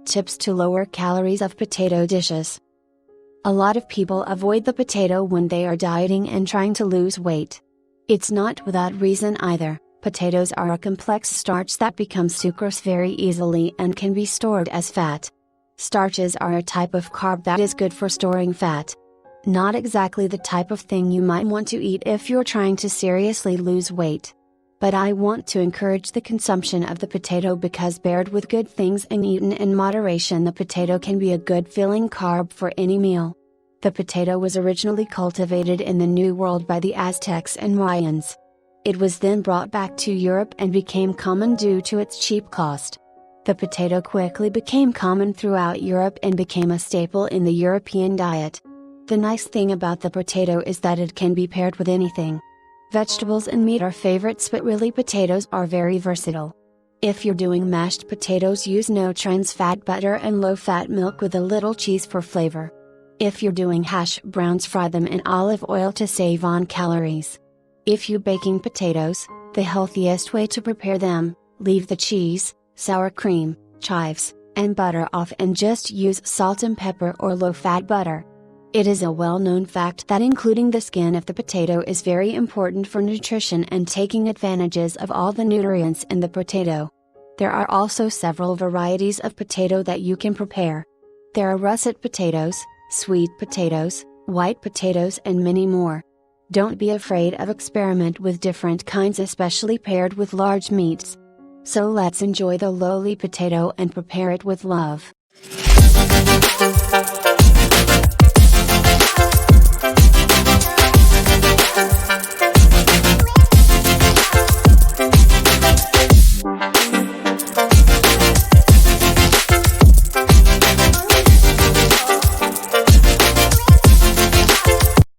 tips to lower calories of potato dishes. A lot of people avoid the potato when they are dieting and trying to lose weight. It's not without reason either. Potatoes are a complex starch that becomes sucrose very easily and can be stored as fat. Starches are a type of carb that is good for storing fat. Not exactly the type of thing you might want to eat if you're trying to seriously lose weight. But I want to encourage the consumption of the potato because paired with good things and eaten in moderation, the potato can be a good filling carb for any meal. The potato was originally cultivated in the New World by the Aztecs and Mayans. It was then brought back to Europe and became common due to its cheap cost. The potato quickly became common throughout Europe and became a staple in the European diet. The nice thing about the potato is that it can be paired with anything. Vegetables and meat are favorites, but really potatoes are very versatile. If you're doing mashed potatoes, use no trans fat butter and low fat milk with a little cheese for flavor. If you're doing hash browns, fry them in olive oil to save on calories. If you're baking potatoes, the healthiest way to prepare them, leave the cheese, sour cream, chives, and butter off and just use salt and pepper or low-fat butter. It is a well-known fact that including the skin of the potato is very important for nutrition and taking advantages of all the nutrients in the potato. There are also several varieties of potato that you can prepare. There are russet potatoes, sweet potatoes, white potatoes, and many more. Don't be afraid of experiment with different kinds, especially paired with large meats. So let's enjoy the lowly potato and prepare it with love.